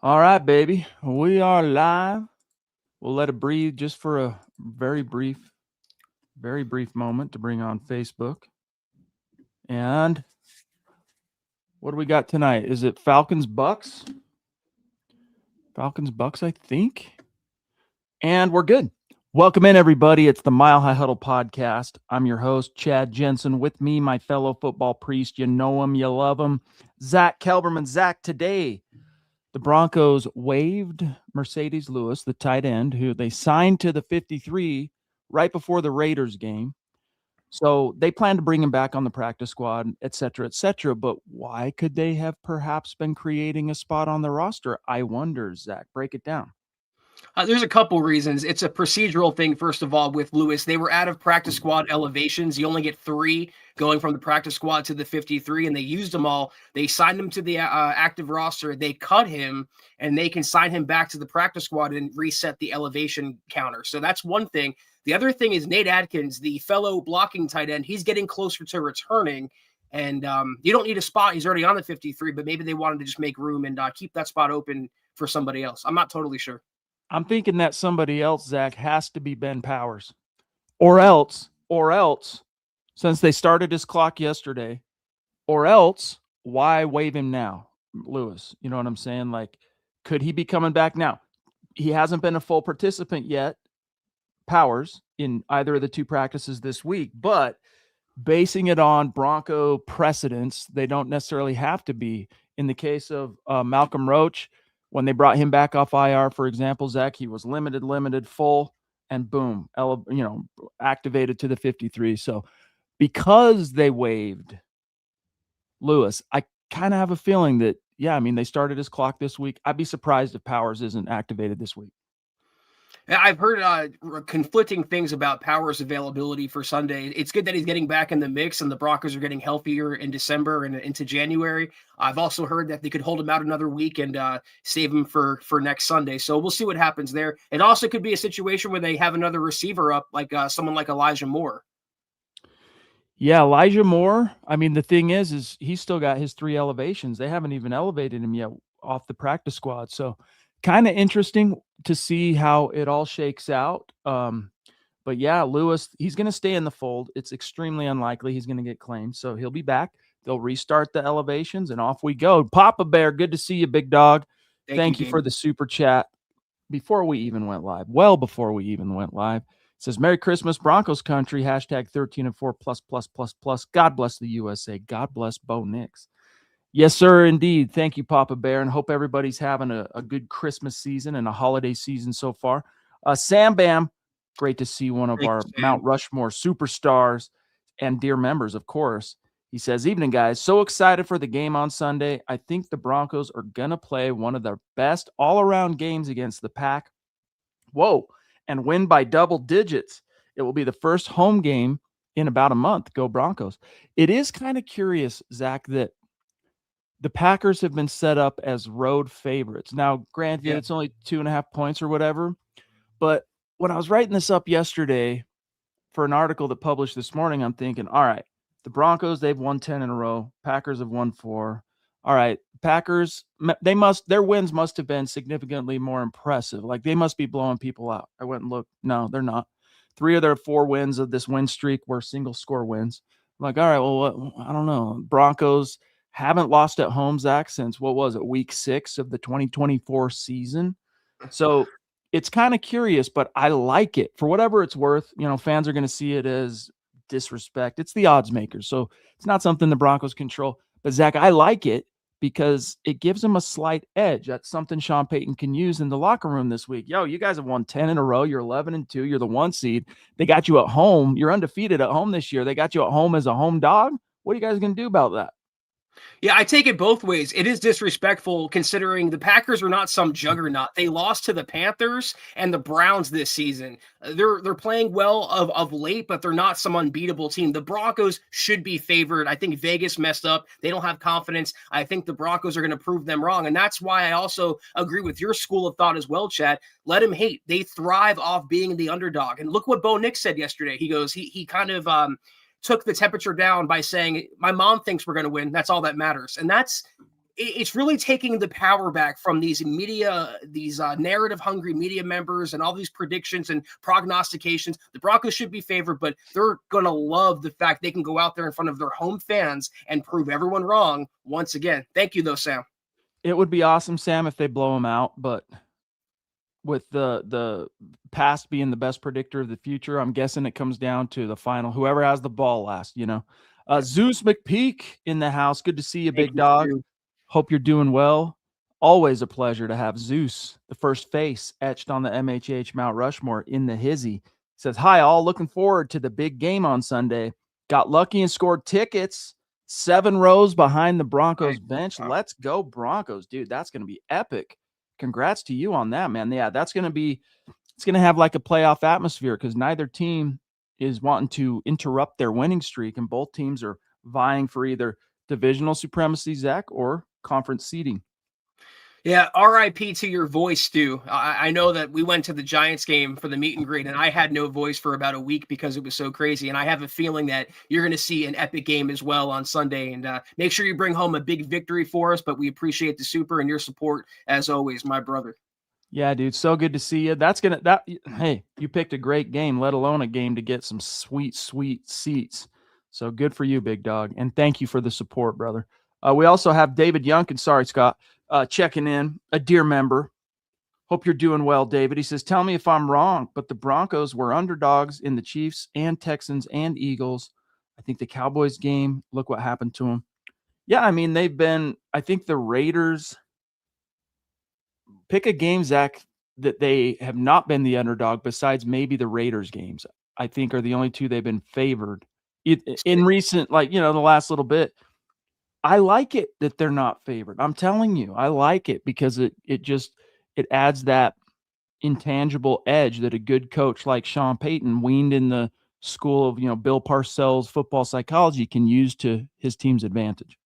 All right, baby. We are live. We'll let it breathe just for a very brief moment to bring on Facebook. And what do we got tonight? Is it Falcons Bucks? Falcons Bucks, I think. And we're good. Welcome in, everybody. It's the Mile High Huddle podcast. I'm your host, Chad Jensen. With me, my fellow football priest. You know him, you love him, Zack Kelberman. Zack, today the Broncos waived Marcedes Lewis, the tight end, who they signed to the 53 right before the Raiders game. So they plan to bring him back on the practice squad, et cetera, et cetera. But why could they have perhaps been creating a spot on the roster? I wonder, Zack. Break it down. There's a couple reasons. It's a procedural thing, first of all, with Lewis. They were out of practice squad elevations. You only get 3 going from the practice squad to the 53, and they used them all. They signed him to the active roster. They cut him, and they can sign him back to the practice squad and reset the elevation counter. So that's one thing. The other thing is Nate Adkins, the fellow blocking tight end, he's getting closer to returning. And you don't need a spot. He's already on the 53, but maybe they wanted to just make room and keep that spot open for somebody else. I'm not totally sure. I'm thinking that somebody else, Zack, has to be Ben Powers. Or else, since they started his clock yesterday, or else, why waive him now, Lewis? You know what I'm saying? Like, could he be coming back now? He hasn't been a full participant yet, Powers, in either of the 2 practices this week, but basing it on Bronco precedents, they don't necessarily have to be. In the case of Malcolm Roach, when they brought him back off IR, for example, Zack, he was limited, full, and boom, activated to the 53. So because they waived Lewis, I kind of have a feeling that, they started his clock this week. I'd be surprised if Powers isn't activated this week. I've heard conflicting things about Powers' availability for Sunday. It's good that he's getting back in the mix and the Broncos are getting healthier in December and into January. I've also heard that they could hold him out another week and save him for next Sunday. So we'll see what happens there. It also could be a situation where they have another receiver up, like someone like Elijah Moore. Yeah, Elijah Moore. I mean, the thing is he's still got his 3 elevations. They haven't even elevated him yet off the practice squad. So kind of interesting to see how it all shakes out. But yeah, Lewis, he's going to stay in the fold. It's extremely unlikely he's going to get claimed. So he'll be back. They'll restart the elevations and off we go. Papa Bear, good to see you, big dog. Thank you for the super chat before we even went live. Well, before we even went live. It says, Merry Christmas, Broncos country, hashtag 13 and 4 plus. God bless the USA. God bless Bo Nix. Yes, sir, indeed. Thank you, Papa Bear, and hope everybody's having a good Christmas season and a holiday season so far. Sam Bam, great to see one of our Mount Rushmore superstars and dear members, of course. He says, evening, guys. So excited for the game on Sunday. I think the Broncos are going to play one of their best all-around games against the Pack. Whoa, and win by double digits. It will be the first home game in about a month. Go Broncos. It is kind of curious, Zack, that the Packers have been set up as road favorites. Now, granted, It's only 2.5 points or whatever. But when I was writing this up yesterday for an article that published this morning, I'm thinking, all right, the Broncos, they've won 10 in a row. Packers have won 4. All right, Packers, their wins must have been significantly more impressive. Like they must be blowing people out. I went and looked. No, they're not. 3 of their 4 wins of this win streak were single score wins. I'm like, all right, well, I don't know. Broncos haven't lost at home, Zack, since what was it, week 6 of the 2024 season. So it's kind of curious, but I like it for whatever it's worth. Fans are going to see it as disrespect. It's the odds makers. So it's not something the Broncos control. But Zack, I like it because it gives them a slight edge. That's something Sean Payton can use in the locker room this week. Yo, you guys have won 10 in a row. You're 11-2. You're the 1 seed. They got you at home. You're undefeated at home this year. They got you at home as a home dog. What are you guys going to do about that? Yeah, I take it both ways. It is disrespectful considering the Packers are not some juggernaut. They lost to the Panthers and the Browns this season. They're playing well of late, but they're not some unbeatable team. The Broncos should be favored. I think Vegas messed up. They don't have confidence. I think the Broncos are going to prove them wrong. And that's why I also agree with your school of thought as well, Chad. Let them hate. They thrive off being the underdog. And look what Bo Nix said yesterday. He goes, he kind of took the temperature down by saying, my mom thinks we're going to win. That's all that matters. And that's it's really taking the power back from these media, these narrative hungry media members, and all these predictions and prognostications. The Broncos should be favored, but they're going to love the fact they can go out there in front of their home fans and prove everyone wrong once again. Thank you, though, Sam. It would be awesome, Sam, if they blow them out, but with the past being the best predictor of the future, I'm guessing it comes down to the final. Whoever has the ball last, Zeus McPeak in the house. Good to see you, big dog. Hope you're doing well. Always a pleasure to have Zeus, the first face, etched on the MHH Mount Rushmore in the hizzy. Says, hi, all. Looking forward to the big game on Sunday. Got lucky and scored tickets. 7 rows behind the Broncos bench. Let's go, Broncos. Dude, that's going to be epic. Congrats to you on that, man. Yeah, it's going to have like a playoff atmosphere because neither team is wanting to interrupt their winning streak, and both teams are vying for either divisional supremacy, Zach, or conference seeding. Yeah, RIP to your voice, Stu. I know that we went to the Giants game for the meet and greet, and I had no voice for about a week because it was so crazy. And I have a feeling that you're going to see an epic game as well on Sunday. And make sure you bring home a big victory for us. But we appreciate the super and your support as always, my brother. Yeah, dude, so good to see you. Hey, you picked a great game, let alone a game to get some sweet, sweet seats. So good for you, big dog. And thank you for the support, brother. We also have David Youngkin. Sorry, Scott. Checking in, a dear member. Hope you're doing well, David. He says, tell me if I'm wrong, but the Broncos were underdogs in the Chiefs and Texans and Eagles. I think the Cowboys game, look what happened to them. Yeah, I mean, I think the Raiders, pick a game, Zach, that they have not been the underdog besides maybe the Raiders games. I think are the only two they've been favored in recent, the last little bit. I like it that they're not favored. I'm telling you, I like it because it adds that intangible edge that a good coach like Sean Payton, weaned in the school of, Bill Parcells football psychology, can use to his team's advantage.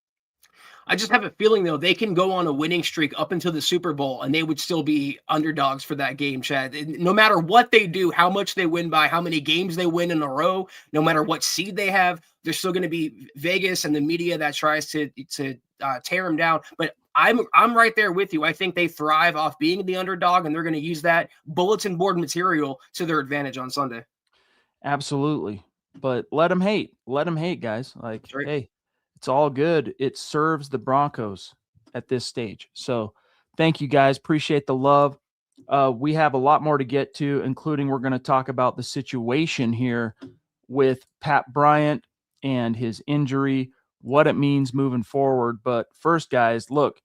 I just have a feeling, though, they can go on a winning streak up until the Super Bowl, and they would still be underdogs for that game, Chad. No matter what they do, how much they win by, how many games they win in a row, no matter what seed they have, there's still going to be Vegas and the media that tries to tear them down. But I'm right there with you. I think they thrive off being the underdog, and they're going to use that bulletin board material to their advantage on Sunday. Absolutely. But let them hate. Let them hate, guys. Like, right. Hey, it's all good. It serves the Broncos at this stage. So thank you, guys. Appreciate the love. We have a lot more to get to, including we're going to talk about the situation here with Pat Bryant and his injury, what it means moving forward. But first, guys, look,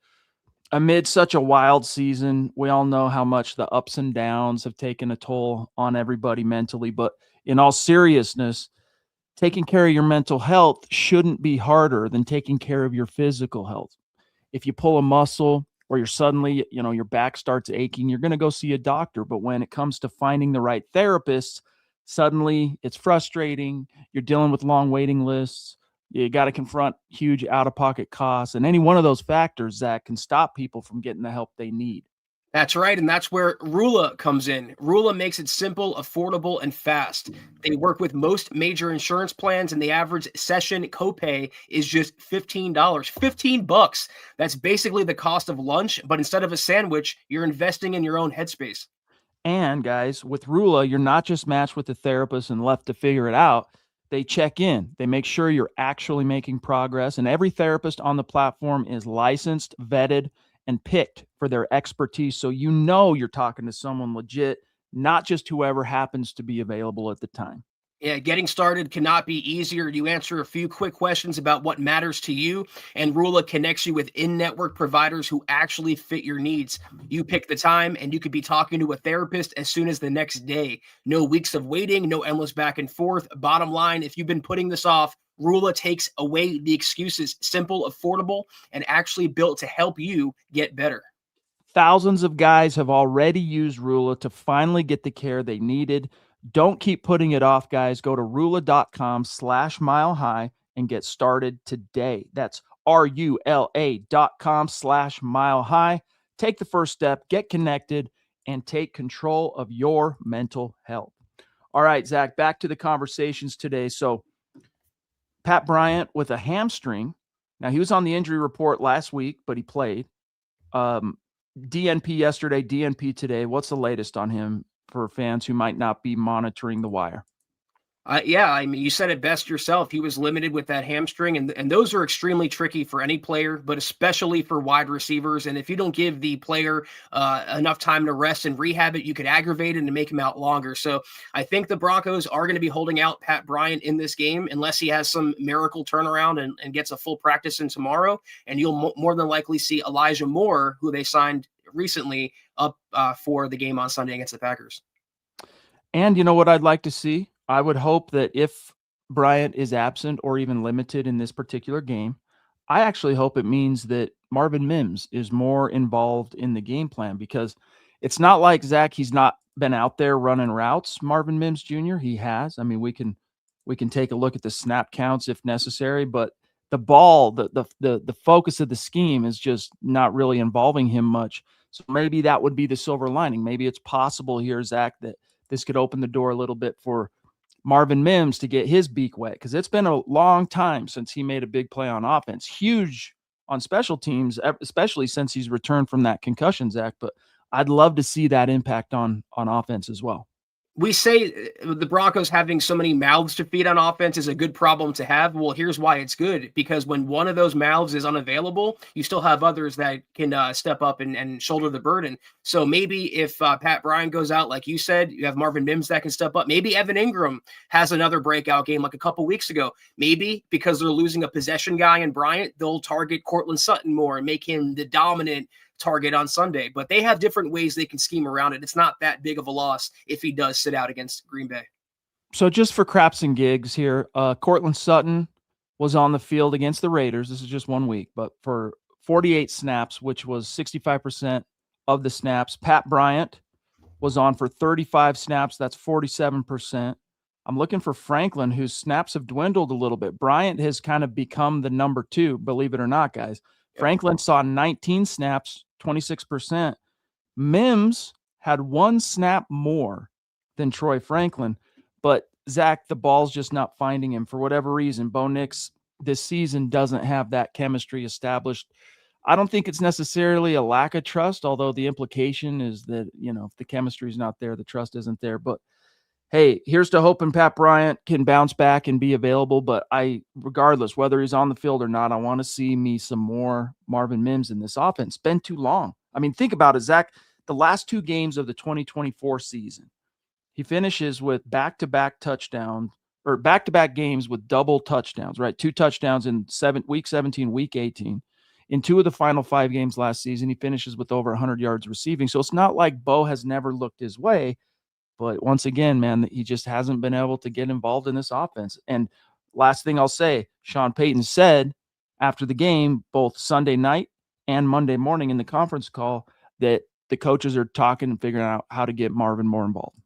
amid such a wild season, we all know how much the ups and downs have taken a toll on everybody mentally. But in all seriousness, taking care of your mental health shouldn't be harder than taking care of your physical health. If you pull a muscle or you're suddenly, your back starts aching, you're going to go see a doctor. But when it comes to finding the right therapist, suddenly it's frustrating. You're dealing with long waiting lists. You got to confront huge out-of-pocket costs. And any one of those factors that can stop people from getting the help they need. That's right, and that's where Rula comes in. Rula makes it simple, affordable, and fast. They work with most major insurance plans, and the average session copay is just $15. $15. That's basically the cost of lunch, but instead of a sandwich, you're investing in your own headspace. And guys, with Rula, you're not just matched with a therapist and left to figure it out. They check in. They make sure you're actually making progress, and every therapist on the platform is licensed, vetted, and picked for their expertise. So you're talking to someone legit, not just whoever happens to be available at the time. Yeah, getting started cannot be easier. You answer a few quick questions about what matters to you, and Rula connects you with in-network providers who actually fit your needs. You pick the time, and you could be talking to a therapist as soon as the next day. No weeks of waiting, no endless back and forth. Bottom line, if you've been putting this off, Rula takes away the excuses. Simple, affordable, and actually built to help you get better. Thousands of guys have already used Rula to finally get the care they needed. Don't keep putting it off, guys. Go to rula.com/milehigh and get started today. That's RULA.com/milehigh. Take the first step, get connected, and take control of your mental health. All right, Zach, back to the conversations today. So Pat Bryant with a hamstring Now, he was on the injury report last week, but he played. DNP yesterday, DNP today. What's the latest on him for fans who might not be monitoring the wire? Yeah, I mean, you said it best yourself. He was limited with that hamstring, and those are extremely tricky for any player, but especially for wide receivers. And if you don't give the player enough time to rest and rehab it, you could aggravate it and make him out longer. So I think the Broncos are going to be holding out Pat Bryant in this game unless he has some miracle turnaround and gets a full practice in tomorrow. And you'll more than likely see Elijah Moore, who they signed recently, up for the game on Sunday against the Packers. And you know what I'd like to see? I would hope that if Bryant is absent or even limited in this particular game, I actually hope it means that Marvin Mims is more involved in the game plan, because it's not like Zach, he's not been out there running routes. Marvin Mims Jr., he has. I mean, we can take a look at the snap counts if necessary, but the ball, the focus of the scheme is just not really involving him much. So maybe that would be the silver lining. Maybe it's possible here, Zach, that this could open the door a little bit for Marvin Mims to get his beak wet, because it's been a long time since he made a big play on offense. Huge on special teams, especially since he's returned from that concussion, Zach. But I'd love to see that impact on offense as well. We say the Broncos having so many mouths to feed on offense is a good problem to have. Well, here's why it's good, because when one of those mouths is unavailable, you still have others that can step up and shoulder the burden. So maybe if Pat Bryant goes out, like you said, you have Marvin Mims that can step up. Maybe Evan Ingram has another breakout game like a couple weeks ago. Maybe because they're losing a possession guy in Bryant, they'll target Courtland Sutton more and make him the dominant target on Sunday, but they have different ways they can scheme around it. It's not that big of a loss if he does sit out against Green Bay. So just for craps and gigs here, Courtland Sutton was on the field against the Raiders. This is just 1 week, but for 48 snaps, which was 65% of the snaps. Pat Bryant was on for 35 snaps. That's 47%. I'm looking for Franklin, whose snaps have dwindled a little bit. Bryant has kind of become the number two, believe it or not, guys. Yep. Franklin saw 19 snaps, 26%. Mims had 1 snap more than Troy Franklin, but Zach, the ball's just not finding him for whatever reason. Bo Nix this season doesn't have that chemistry established. I don't think it's necessarily a lack of trust, although the implication is that, if the chemistry is not there, the trust isn't there. But hey, here's to hoping Pat Bryant can bounce back and be available. But regardless, whether he's on the field or not, I want to see me some more Marvin Mims in this offense. It's been too long. I mean, think about it, Zach. The last 2 games of the 2024 season, he finishes with back-to-back touchdowns, or back-to-back games with double touchdowns, right? 2 touchdowns in week 17, week 18. In 2 of the final 5 games last season, he finishes with over 100 yards receiving. So it's not like Bo has never looked his way. But once again, man, he just hasn't been able to get involved in this offense. And last thing I'll say, Sean Payton said after the game, both Sunday night and Monday morning in the conference call, that the coaches are talking and figuring out how to get Marvin more involved.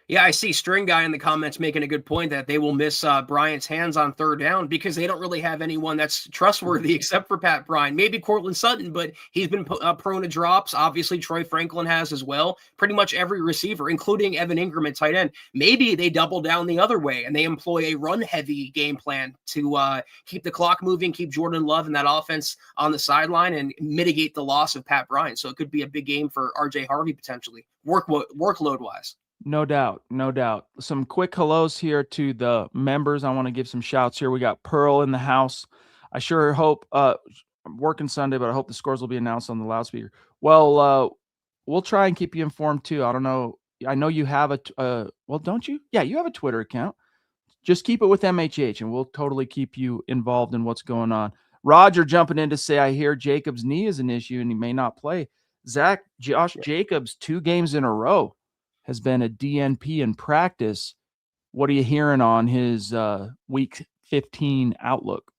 Yeah, I see String Guy in the comments making a good point that they will miss Bryant's hands on 3rd down because they don't really have anyone that's trustworthy except for Pat Bryant. Maybe Courtland Sutton, but he's been prone to drops. Obviously, Troy Franklin has as well. Pretty much every receiver, including Evan Ingram at tight end. Maybe they double down the other way and they employ a run-heavy game plan to keep the clock moving, keep Jordan Love and that offense on the sideline, and mitigate the loss of Pat Bryant. So it could be a big game for RJ Harvey potentially, workload-wise. No doubt. No doubt. Some quick hellos here to the members. I want to give some shouts here. We got Pearl in the house. I sure hope I'm working Sunday, but I hope the scores will be announced on the loudspeaker. Well, we'll try and keep you informed too. I don't know. I know you have well, don't you? Yeah, you have a Twitter account. Just keep it with MHH and we'll totally keep you involved in what's going on. Roger jumping in to say, I hear Jacobs' knee is an issue and he may not play. Zach, Josh Jacobs, 2 games in a row has been a DNP in practice. What are you hearing on his week 15 outlook?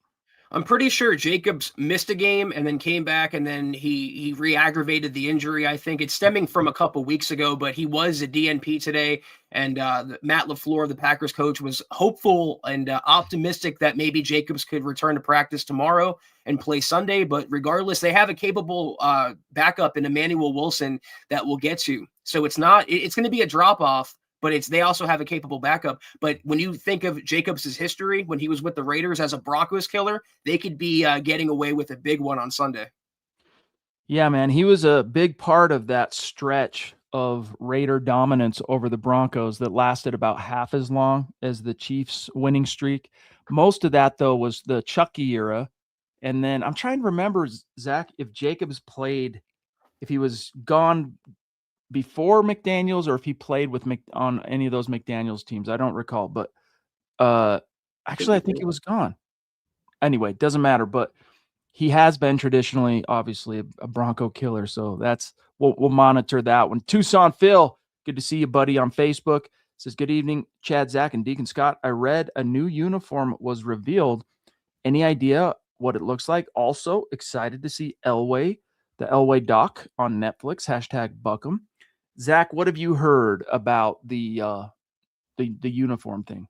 I'm pretty sure Jacobs missed a game and then came back and then he re-aggravated the injury. I think it's stemming from a couple weeks ago, but he was a DNP today. And Matt LaFleur, the Packers coach, was hopeful and optimistic that maybe Jacobs could return to practice tomorrow and play Sunday. But regardless, they have a capable backup in Emmanuel Wilson that will get you. So it's going to be a drop-off, but they also have a capable backup. But when you think of Jacobs' history, when he was with the Raiders as a Broncos killer, they could be getting away with a big one on Sunday. Yeah, man, he was a big part of that stretch of Raider dominance over the Broncos that lasted about half as long as the Chiefs' winning streak. Most of that, though, was the Chucky era. And then I'm trying to remember, Zach, if Jacobs played, if he was gone before McDaniels or if he played with on any of those McDaniels teams. I don't recall, but actually, I think he was gone. Anyway, doesn't matter, but he has been traditionally, obviously, a Bronco killer. So we'll monitor that one. Tucson Phil, good to see you, buddy, on Facebook. Says, good evening, Chad, Zach, and Deacon Scott. I read a new uniform was revealed. Any idea what it looks like? Also excited to see Elway, the Elway doc on Netflix, #Buckham. Zach, what have you heard about the uniform thing?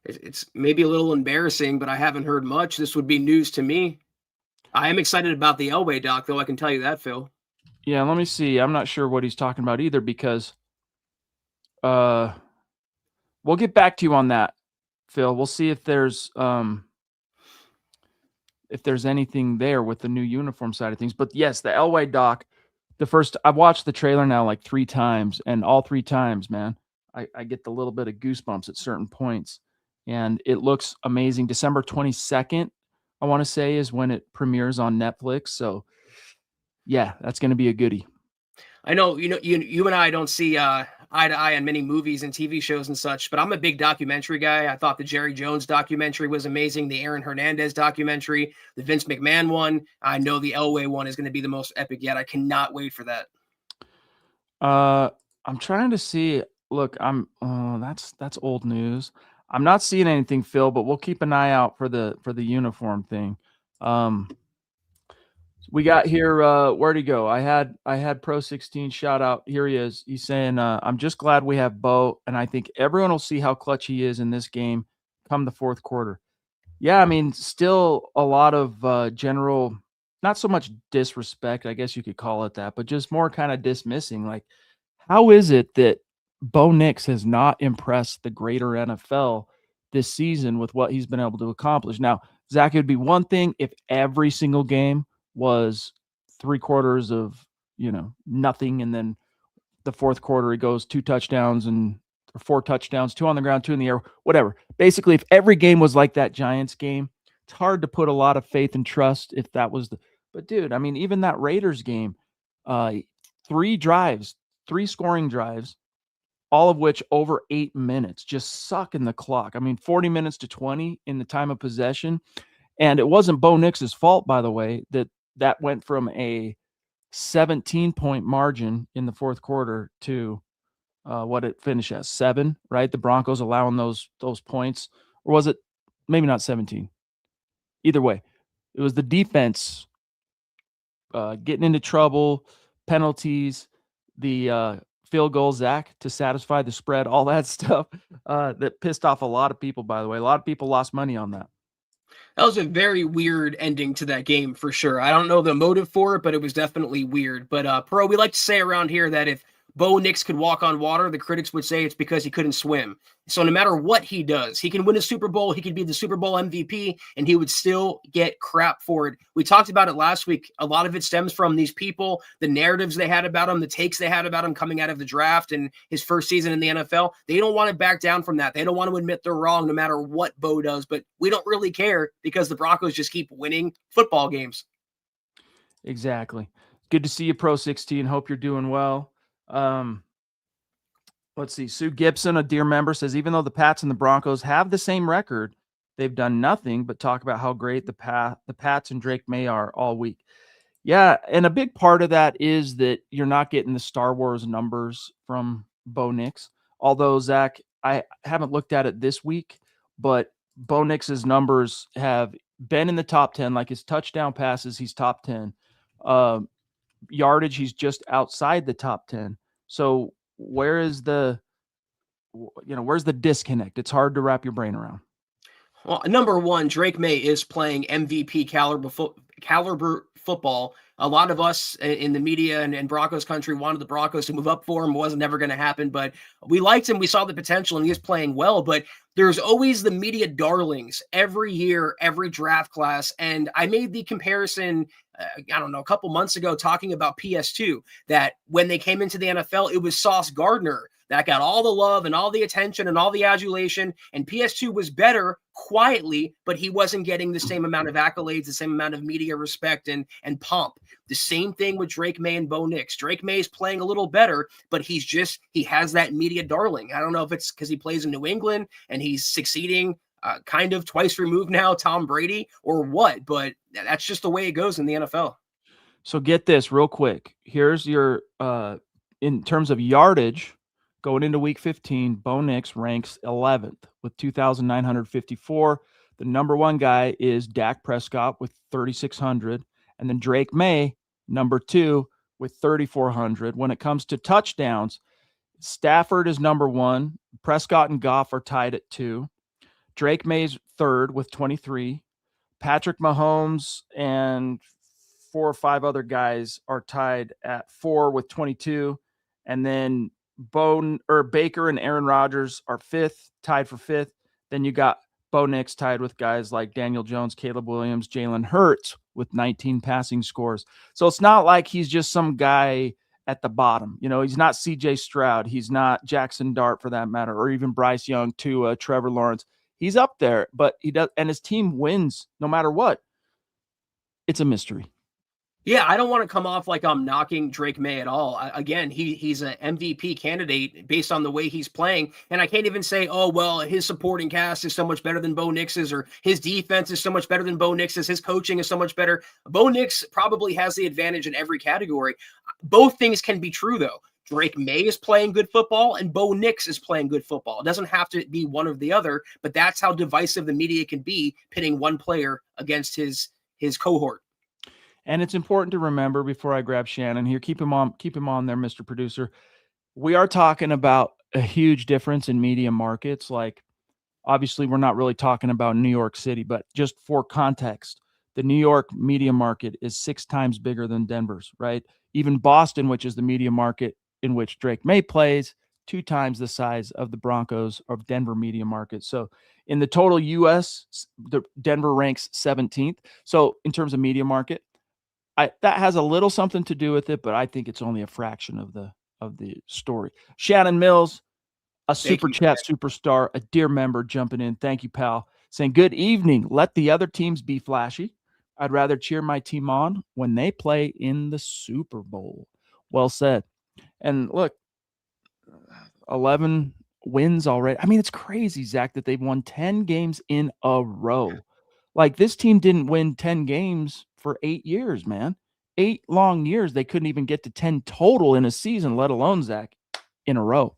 It's maybe a little embarrassing, but I haven't heard much. This would be news to me. I am excited about the Elway doc, though. I can tell you that, Phil. Yeah, let me see. I'm not sure what he's talking about either because we'll get back to you on that, Phil. We'll see if there's anything there with the new uniform side of things. But yes, the Elway doc, I've watched the trailer now like 3 times, and all 3 times, man, I get the little bit of goosebumps at certain points. And it looks amazing. December 22nd, I want to say, is when it premieres on Netflix. So yeah, that's going to be a goodie. I know, you and I don't see eye to eye on many movies and TV shows and such, but I'm a big documentary guy. I thought the Jerry Jones documentary was amazing. The Aaron Hernandez documentary, the Vince McMahon one. I know the Elway one is going to be the most epic yet. I cannot wait for that. I'm trying to see. Look, that's old news. I'm not seeing anything, Phil, but we'll keep an eye out for the uniform thing. We got here. Where'd he go? I had Pro 16 shout out. Here he is. He's saying, I'm just glad we have Bo, and I think everyone will see how clutch he is in this game come the fourth quarter. Yeah, I mean, still a lot of general, not so much disrespect, I guess you could call it that, but just more kind of dismissing. Like, how is it that Bo Nix has not impressed the greater NFL this season with what he's been able to accomplish? Now, Zach, it would be one thing if every single game was 3 quarters of, nothing, and then the fourth quarter he goes 2 touchdowns and 4 touchdowns, 2 on the ground, 2 in the air, whatever. Basically, if every game was like that Giants game, it's hard to put a lot of faith and trust if that was but dude, I mean, even that Raiders game, 3 drives, 3 scoring drives, all of which over 8 minutes, just sucking the clock. I mean, 40 minutes to 20 in the time of possession. And it wasn't Bo Nix's fault, by the way, that went from a 17-point margin in the fourth quarter to what it finished at 7, right? The Broncos allowing those points, or was it maybe not 17? Either way, it was the defense getting into trouble, penalties, the field goal, Zach, to satisfy the spread, all that stuff that pissed off a lot of people, by the way. A lot of people lost money on that. That was a very weird ending to that game for sure. I don't know the motive for it, but it was definitely weird. But Pro, we like to say around here that if Bo Nix could walk on water, the critics would say it's because he couldn't swim. So no matter what he does, he can win a Super Bowl, he could be the Super Bowl MVP, and he would still get crap for it. We talked about it last week. A lot of it stems from these people, the narratives they had about him, the takes they had about him coming out of the draft and his first season in the NFL. They don't want to back down from that. They don't want to admit they're wrong no matter what Bo does, but we don't really care because the Broncos just keep winning football games. Exactly. Good to see you, Pro 16. Hope you're doing well. Let's see. Sue Gibson, a dear member, says, even though the Pats and the Broncos have the same record, they've done nothing but talk about how great the Pats and Drake May are all week. Yeah, and a big part of that is that you're not getting the Star Wars numbers from Bo Nix. Although, Zach, I haven't looked at it this week, but Bo Nix's numbers have been in the top 10. Like his touchdown passes, he's top 10. Yardage, he's just outside the top 10. So where's the disconnect? It's hard to wrap your brain around. Well, number one, Drake May is playing MVP caliber football. A lot of us in the media and Broncos country wanted the Broncos to move up for him. It wasn't never going to happen, but we liked him. We saw the potential and he is playing well, but there's always the media darlings every year, every draft class. And I made the comparison, I don't know, a couple months ago talking about PS2, that when they came into the NFL, it was Sauce Gardner that got all the love and all the attention and all the adulation. And PS2 was better quietly, but he wasn't getting the same amount of accolades, the same amount of media respect and pomp. The same thing with Drake May and Bo Nix. Drake May is playing a little better, but he has that media darling. I don't know if it's because he plays in New England and he's succeeding kind of twice removed now, Tom Brady, or what, but that's just the way it goes in the NFL. So get this real quick. Here's your, in terms of yardage, going into week 15, Bo Nix ranks 11th with 2,954. The number one guy is Dak Prescott with 3,600. And then Drake May, number 2, with 3,400. When it comes to touchdowns, Stafford is number 1. Prescott and Goff are tied at 2. Drake May's 3rd with 23. Patrick Mahomes and 4 or 5 other guys are tied at 4 with 22. And then Baker and Aaron Rodgers are 5th, tied for 5th. Then you got Bo Nix tied with guys like Daniel Jones, Caleb Williams, Jalen Hurts with 19 passing scores. So it's not like he's just some guy at the bottom. You know, he's not CJ Stroud. He's not Jackson Dart for that matter, or even Bryce Young, Trevor Lawrence. He's up there, but he does, and his team wins no matter what. It's a mystery. Yeah, I don't want to come off like I'm knocking Drake May at all. Again, he's an MVP candidate based on the way he's playing. And I can't even say, oh, well, his supporting cast is so much better than Bo Nix's, or his defense is so much better than Bo Nix's, his coaching is so much better. Bo Nix probably has the advantage in every category. Both things can be true, though. Drake May is playing good football and Bo Nix is playing good football. It doesn't have to be one or the other, but that's how divisive the media can be, pitting one player against his cohort. And it's important to remember, before I grab Shannon here, keep him on there, Mr. Producer. We are talking about a huge difference in media markets. Like, obviously, we're not really talking about New York City, but just for context, the New York media market is 6 times bigger than Denver's, right? Even Boston, which is the media market in which Drake May plays, 2 times the size of the Broncos or Denver media market. So in the total U.S., Denver ranks 17th. So in terms of media market, that has a little something to do with it, but I think it's only a fraction of the story. Shannon Mills, a super chat superstar, a dear member, jumping in. Thank you, pal. Saying, good evening. Let the other teams be flashy. I'd rather cheer my team on when they play in the Super Bowl. Well said. And look, 11 wins already. I mean, it's crazy, Zach, that they've won 10 games in a row. Like, this team didn't win 10 games for 8 years, man. 8 long years. They couldn't even get to 10 total in a season, let alone, Zach, in a row.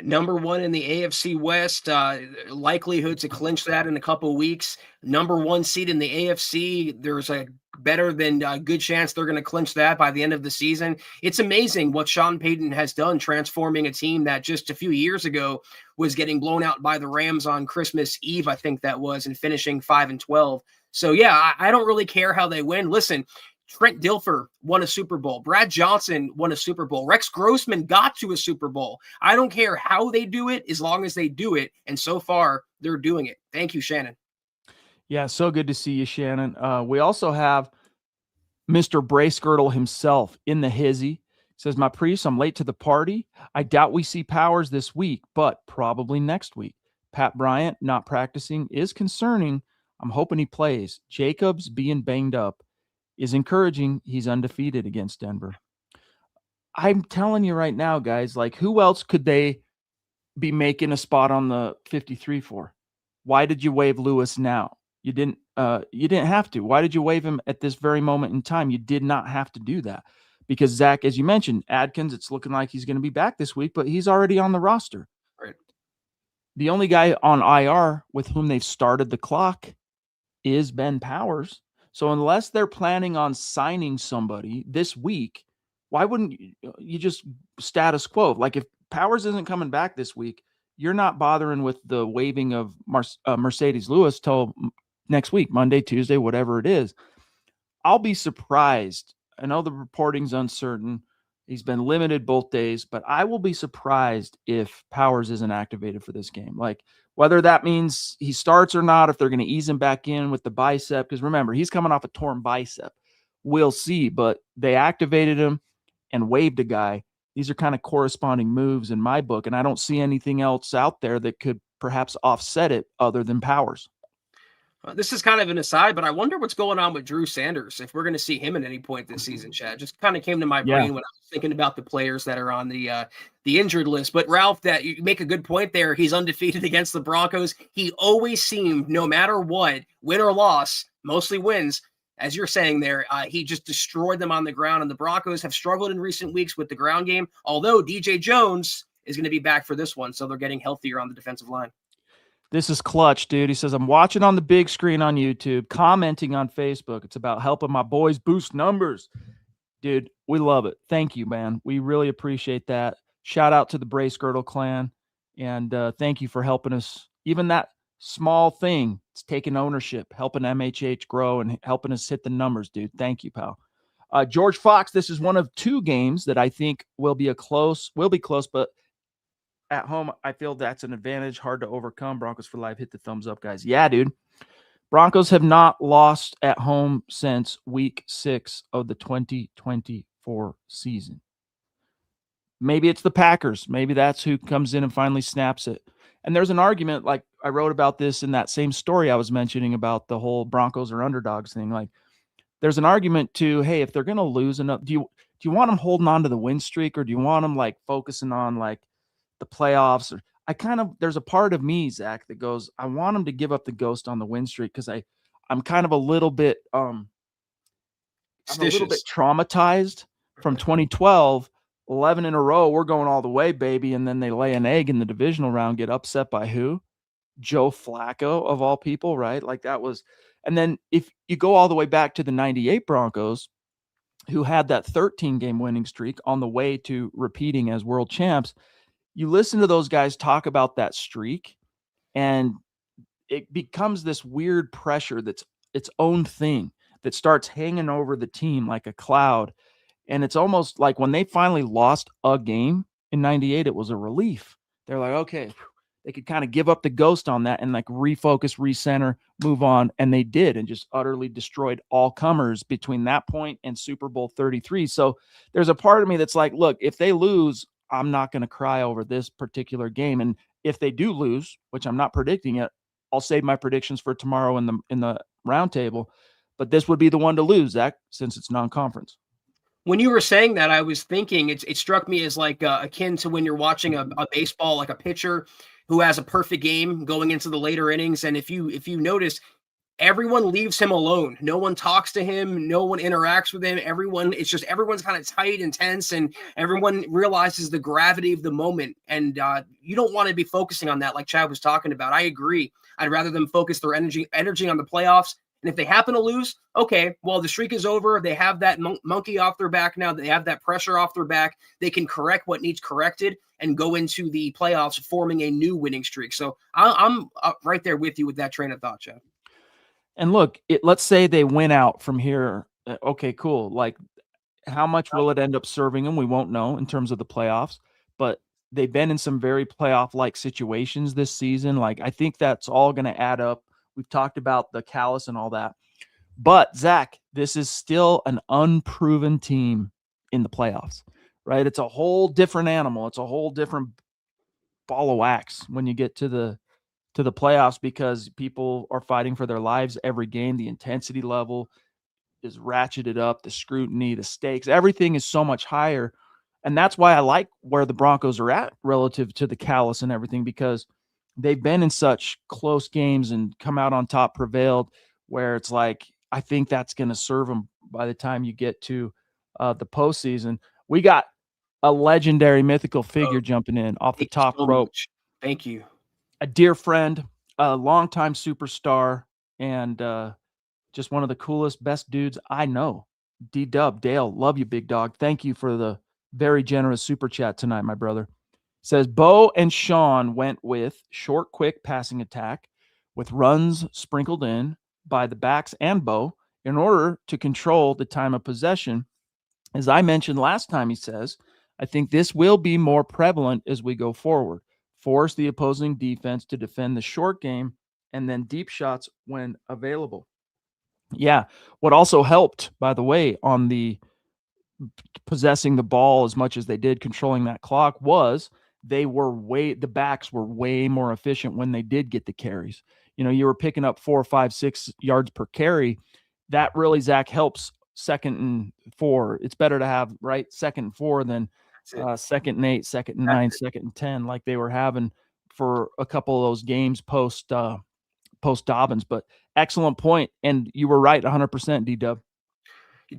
Number 1 in the AFC West, likelihood to clinch that in a couple of weeks. Number 1 seed in the AFC, there's a better than good chance they're going to clinch that by the end of the season. It's amazing what Sean Payton has done, transforming a team that just a few years ago was getting blown out by the Rams on Christmas Eve, I think that was, and finishing 5-12. So yeah, I don't really care how they win. Listen, Trent Dilfer won a Super Bowl. Brad Johnson won a Super Bowl. Rex Grossman got to a Super Bowl. I don't care how they do it as long as they do it. And so far, they're doing it. Thank you, Shannon. Yeah, so good to see you, Shannon. We also have Mr. Bracegirdle himself in the hizzy. Says, my priest, I'm late to the party. I doubt we see Powers this week, but probably next week. Pat Bryant not practicing is concerning. I'm hoping he plays. Jacobs being banged up is encouraging. He's undefeated against Denver. I'm telling you right now, guys, like, who else could they be making a spot on the 53 for? Why did you waive Lewis now? You didn't have to. Why did you waive him at this very moment in time? You did not have to do that, because Zach, as you mentioned, Adkins, it's looking like he's going to be back this week, but he's already on the roster. Right. The only guy on IR with whom they've started the clock is Ben Powers. So unless they're planning on signing somebody this week, why wouldn't you just status quo? Like, if Powers isn't coming back this week, you're not bothering with the waiving of Marcedes Lewis till next week, Monday, Tuesday, whatever it is. I'll be surprised. I know the reporting's uncertain. He's been limited both days, but I will be surprised if Powers isn't activated for this game. Like, whether that means he starts or not, if they're going to ease him back in with the bicep, because remember, he's coming off a torn bicep. We'll see, but they activated him and waived a guy. These are kind of corresponding moves in my book, and I don't see anything else out there that could perhaps offset it other than Powers. This is kind of an aside, but I wonder what's going on with Drew Sanders, if we're going to see him at any point this season, Chad. Just kind of came to my Yeah. brain when I was thinking about the players that are on the injured list. But Ralph, that you make a good point there. He's undefeated against the Broncos. He always seemed, no matter what, win or loss, mostly wins, as you're saying there, he just destroyed them on the ground. And the Broncos have struggled in recent weeks with the ground game, although DJ Jones is going to be back for this one, so they're getting healthier on the defensive line. This is clutch, dude. He says, I'm watching on the big screen on YouTube, commenting on Facebook. It's about helping my boys boost numbers. Dude, we love it. Thank you, man. We really appreciate that. Shout out to the Brace Girdle clan. And thank you for helping us. Even that small thing, it's taking ownership, helping MHH grow and helping us hit the numbers, dude. Thank you, pal. George Fox, this is one of two games that I think will be close, but at home, I feel that's an advantage, hard to overcome. Broncos for life. Hit the thumbs up, guys. Yeah, dude. Broncos have not lost at home since week 6 of the 2024 season. Maybe it's the Packers. Maybe that's who comes in and finally snaps it. And there's an argument, like I wrote about this in that same story I was mentioning about the whole Broncos or underdogs thing. Like, there's an argument to, hey, if they're going to lose enough, do you want them holding on to the win streak, or do you want them like focusing on like the playoffs? Or there's a part of me, Zach, that goes, I want them to give up the ghost on the win streak, because I'm kind of a little bit traumatized from 2012, 11 in a row. We're going all the way, baby. And then they lay an egg in the divisional round, get upset by who? Joe Flacco, of all people, right? Like that was, and then if you go all the way back to the 98 Broncos, who had that 13-game winning streak on the way to repeating as world champs, you listen to those guys talk about that streak, and it becomes this weird pressure that's its own thing that starts hanging over the team like a cloud. And it's almost like when they finally lost a game in 98, it was a relief. They're like, okay, they could kind of give up the ghost on that and like refocus, recenter, move on. And they did, and just utterly destroyed all comers between that point and Super Bowl 33. So there's a part of me that's like, look, if they lose, I'm not going to cry over this particular game. And if they do lose, which I'm not predicting it, I'll save my predictions for tomorrow in the roundtable. But this would be the one to lose, Zach, since it's non-conference. When you were saying that, I was thinking it struck me as like akin to when you're watching a baseball, like a pitcher who has a perfect game going into the later innings. And if you notice, everyone leaves him alone. No one talks to him. No one interacts with him. Everyone's kind of tight and tense, and everyone realizes the gravity of the moment. And you don't want to be focusing on that, like Chad was talking about. I agree. I'd rather them focus their energy on the playoffs. And if they happen to lose, okay, well, the streak is over. They have that monkey off their back now. They have that pressure off their back. They can correct what needs corrected and go into the playoffs forming a new winning streak. So I'm right there with you with that train of thought, Chad. And look, let's say they win out from here. Okay, cool. Like, how much will it end up serving them? We won't know in terms of the playoffs, but they've been in some very playoff-like situations this season. Like, I think that's all going to add up. We've talked about the callus and all that. But, Zach, this is still an unproven team in the playoffs, right? It's a whole different animal. It's a whole different ball of wax when you get to the playoffs, because people are fighting for their lives every game. The intensity level is ratcheted up, the scrutiny, the stakes, everything is so much higher. And that's why I like where the Broncos are at relative to the callus and everything, because they've been in such close games and come out on top, prevailed, where it's like, I think that's going to serve them by the time you get to the postseason. We got a legendary mythical figure jumping in off the top rope. Thank you. A dear friend, a longtime superstar, and just one of the coolest, best dudes I know. D-Dub, Dale, love you, big dog. Thank you for the very generous super chat tonight, my brother. Says, Bo and Sean went with short, quick passing attack with runs sprinkled in by the backs and Bo in order to control the time of possession. As I mentioned last time, he says, I think this will be more prevalent as we go forward. Force the opposing defense to defend the short game and then deep shots when available. Yeah. What also helped, by the way, on the possessing the ball as much as they did, controlling that clock, was the backs were way more efficient when they did get the carries. You were picking up 4, 5, 6 yards per carry. That really, Zach, helps 2nd and 4. It's better to have, right, 2nd and 4 than 2nd and 8, 2nd and 9, 2nd and 10, like they were having for a couple of those games post Dobbins. But excellent point, and you were right 100%, D-Dub.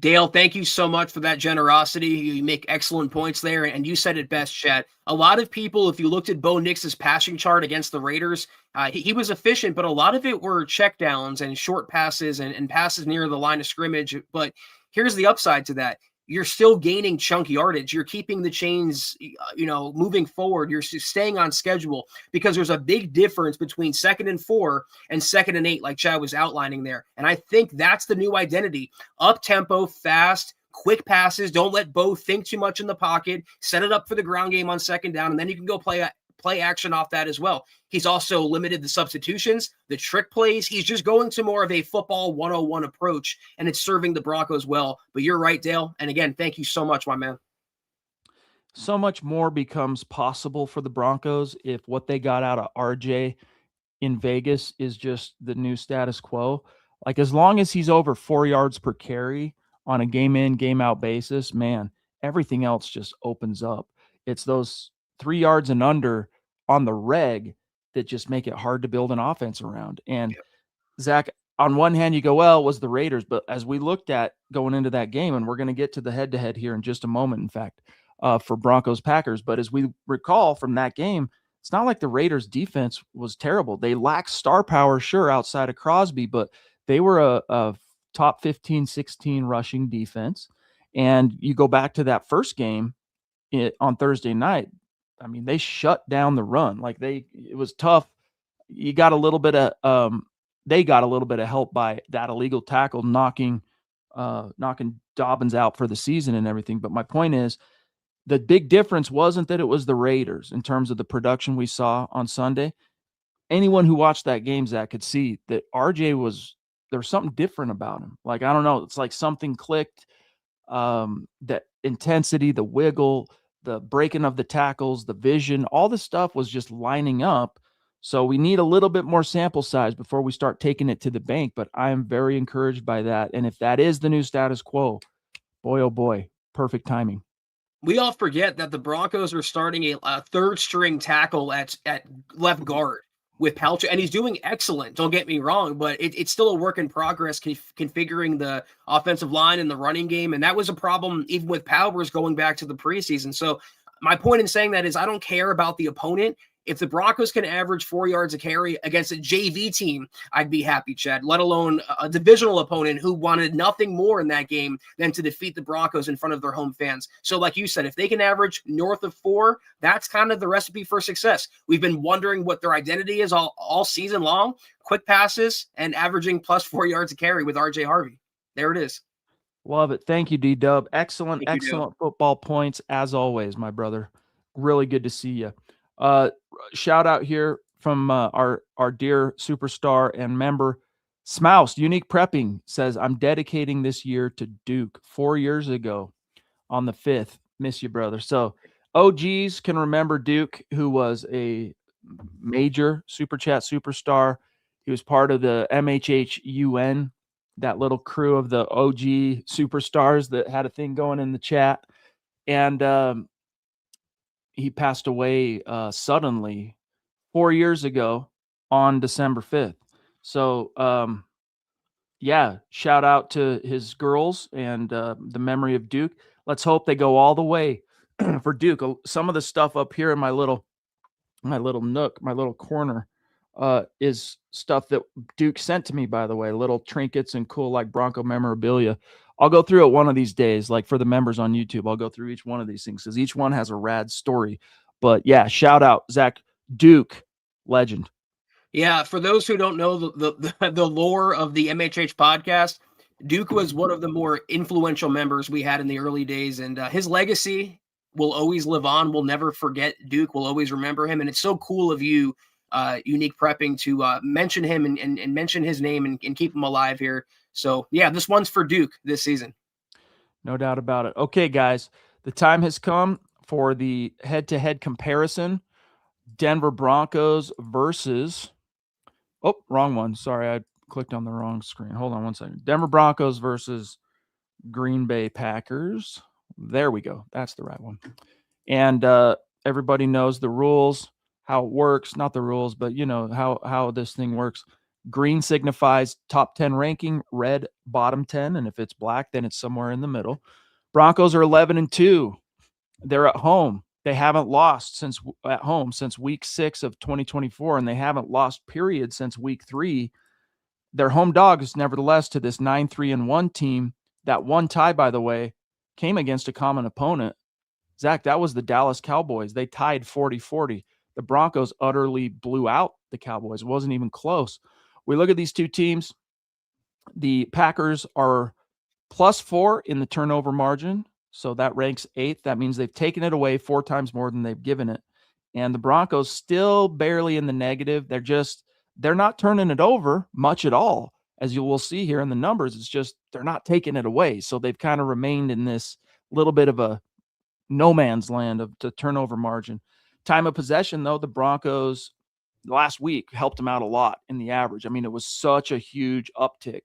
Dale, thank you so much for that generosity. You make excellent points there, and you said it best, Chad. A lot of people, if you looked at Bo Nix's passing chart against the Raiders, he was efficient, but a lot of it were checkdowns and short passes and passes near the line of scrimmage. But here's the upside to that. You're still gaining chunk yardage. You're keeping the chains, moving forward. You're staying on schedule, because there's a big difference between 2nd and 4 and 2nd and 8, like Chad was outlining there. And I think that's the new identity. Up tempo, fast, quick passes. Don't let Bo think too much in the pocket. Set it up for the ground game on 2nd down, and then you can go play action off that as well. He's also limited the substitutions, the trick plays. He's just going to more of a football 101 approach, and it's serving the Broncos well. But you're right, Dale. And again, thank you so much, my man. So much more becomes possible for the Broncos if what they got out of RJ in Vegas is just the new status quo. Like, as long as he's over 4 yards per carry on a game in, game out basis, man, everything else just opens up. It's those 3 yards and under on the reg that just make it hard to build an offense around. And Zach, on one hand, you go, well, it was the Raiders. But as we looked at going into that game, and we're going to get to the head-to-head here in just a moment, in fact, for Broncos-Packers. But as we recall from that game, it's not like the Raiders' defense was terrible. They lacked star power, sure, outside of Crosby, but they were a top 15, 16 rushing defense. And you go back to that first game on Thursday night, I mean, they shut down the run. Like, it was tough. You got a little bit of they got a little bit of help by that illegal tackle knocking Dobbins out for the season and everything. But my point is, the big difference wasn't that it was the Raiders in terms of the production we saw on Sunday. Anyone who watched that game, Zach, could see that RJ there was something different about him. Like, I don't know, it's like something clicked. That intensity, the wiggle, the breaking of the tackles, the vision, all the stuff was just lining up. So we need a little bit more sample size before we start taking it to the bank. But I am very encouraged by that. And if that is the new status quo, boy, oh boy, perfect timing. We all forget that the Broncos are starting a third string tackle at left guard with Palcha, and he's doing excellent. Don't get me wrong, but it's still a work in progress configuring the offensive line and the running game. And that was a problem even with Powers going back to the preseason. So my point in saying that is, I don't care about the opponent. If the Broncos can average 4 yards a carry against a JV team, I'd be happy, Chad, let alone a divisional opponent who wanted nothing more in that game than to defeat the Broncos in front of their home fans. So like you said, if they can average north of 4, that's kind of the recipe for success. We've been wondering what their identity is all season long. Quick passes and averaging plus 4 yards a carry with RJ Harvey. There it is. Love it. Thank you, D-Dub. Excellent football points as always, my brother. Really good to see you. Shout out here from our dear superstar and member, Smouse. Unique Prepping says, I'm dedicating this year to Duke 4 years ago on the 5th. Miss you, brother. So OGs can remember Duke, who was a major Super Chat superstar. He was part of the MHH UN, that little crew of the OG superstars that had a thing going in the chat. And he passed away suddenly 4 years ago on December 5th. So, yeah, shout out to his girls and the memory of Duke. Let's hope they go all the way for Duke. Some of the stuff up here in my little nook, my little corner, is stuff that Duke sent to me, by the way, little trinkets and cool, like, Bronco memorabilia. I'll go through it one of these days, like for the members on YouTube. I'll go through each one of these things because each one has a rad story. But yeah, shout out Zach, Duke, legend. Yeah, for those who don't know the lore of the MHH podcast, Duke was one of the more influential members we had in the early days, and his legacy will always live on. We'll never forget Duke. We'll always remember him, and it's so cool of you, Unique Prepping, to mention him and mention his name and keep him alive here. So, yeah, this one's for Duke this season. No doubt about it. Okay, guys, the time has come for the head-to-head comparison. Denver Broncos versus – oh, wrong one. Sorry, I clicked on the wrong screen. Hold on one second. Denver Broncos versus Green Bay Packers. There we go. That's the right one. And everybody knows the rules, how it works. Not the rules, but you know how this thing works. Green signifies top 10 ranking, red bottom 10, and if it's black, then it's somewhere in the middle. Broncos are 11-2. They're at home. They haven't lost at home since week 6 of 2024, and they haven't lost period since week 3. They're home dogs, nevertheless, to this 9-3-1 team. That one tie, by the way, came against a common opponent. Zach, that was the Dallas Cowboys. They tied 40-40. The Broncos utterly blew out the Cowboys. It wasn't even close. We look at these two teams. The Packers are +4 in the turnover margin, so that ranks 8th. That means they've taken it away 4 times more than they've given it. And the Broncos still barely in the negative. They're not turning it over much at all. As you will see here in the numbers, it's just they're not taking it away. So they've kind of remained in this little bit of a no man's land of the turnover margin. Time of possession, though, the Broncos last week helped them out a lot in the average. I mean, it was such a huge uptick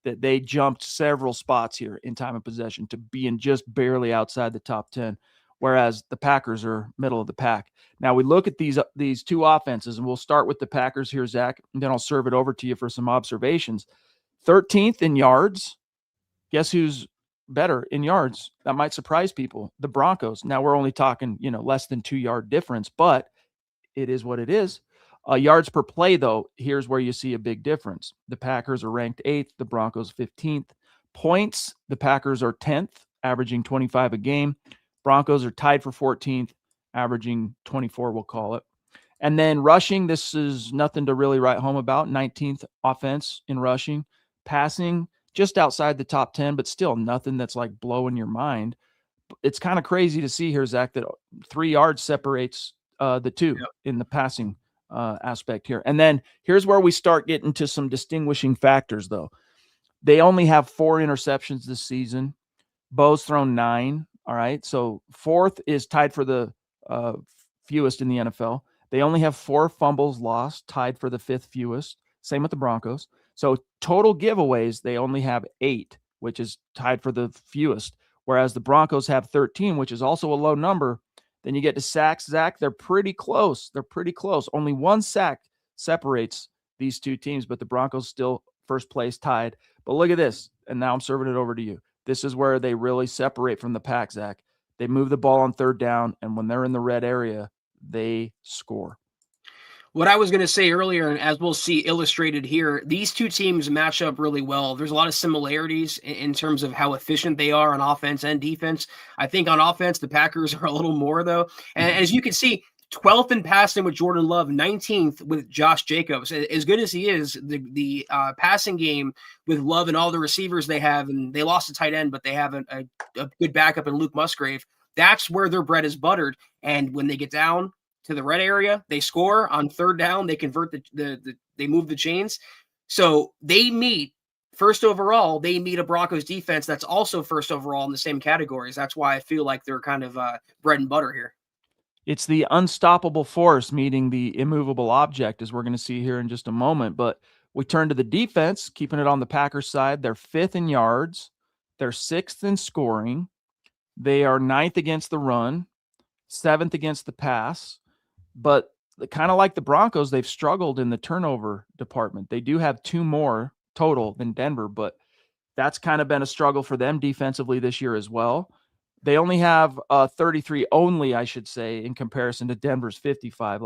that they jumped several spots here in time of possession to being just barely outside the top 10, whereas the Packers are middle of the pack. Now we look at these two offenses, and we'll start with the Packers here, Zach, and then I'll serve it over to you for some observations. 13th in yards. Guess who's better in yards? That might surprise people. The Broncos. Now we're only talking, less than 2-yard difference, but it is what it is. Yards per play, though, here's where you see a big difference. The Packers are ranked 8th, the Broncos 15th. Points, the Packers are 10th, averaging 25 a game. Broncos are tied for 14th, averaging 24, we'll call it. And then rushing, this is nothing to really write home about. 19th offense in rushing. Passing, just outside the top 10, but still nothing that's like blowing your mind. It's kind of crazy to see here, Zach, that 3 yards separates the two in the passing aspect here. And then here's where we start getting to some distinguishing factors, though. They only have 4 interceptions this season. Bo's thrown 9. All right. So 4th is tied for the fewest in the NFL. They only have 4 fumbles lost, tied for the 5th fewest. Same with the Broncos. So total giveaways, they only have 8, which is tied for the fewest, whereas the Broncos have 13, which is also a low number. Then you get to sacks, Zach. They're pretty close. Only 1 sack separates these two teams, but the Broncos still first place tied. But look at this, and now I'm serving it over to you. This is where they really separate from the pack, Zach. They move the ball on 3rd down, and when they're in the red area, they score. What I was going to say earlier, and as we'll see illustrated here, these two teams match up really well. There's a lot of similarities in terms of how efficient they are on offense and defense. I think on offense, the Packers are a little more, though. And as you can see, 12th in passing with Jordan Love, 19th with Josh Jacobs. As good as he is, the passing game with Love and all the receivers they have, and they lost a tight end, but they have a good backup in Luke Musgrave. That's where their bread is buttered. And when they get down to the red area, they score on 3rd down. They convert they move the chains. So they meet first overall. They meet a Broncos defense that's also first overall in the same categories. That's why I feel like they're kind of bread and butter here. It's the unstoppable force meeting the immovable object, as we're going to see here in just a moment. But we turn to the defense, keeping it on the Packers side. They're 5th in yards. They're 6th in scoring. They are 9th against the run, 7th against the pass. But kind of like the Broncos, they've struggled in the turnover department. They do have 2 more total than Denver, but that's kind of been a struggle for them defensively this year as well. They only have 33 only, I should say, in comparison to Denver's 55.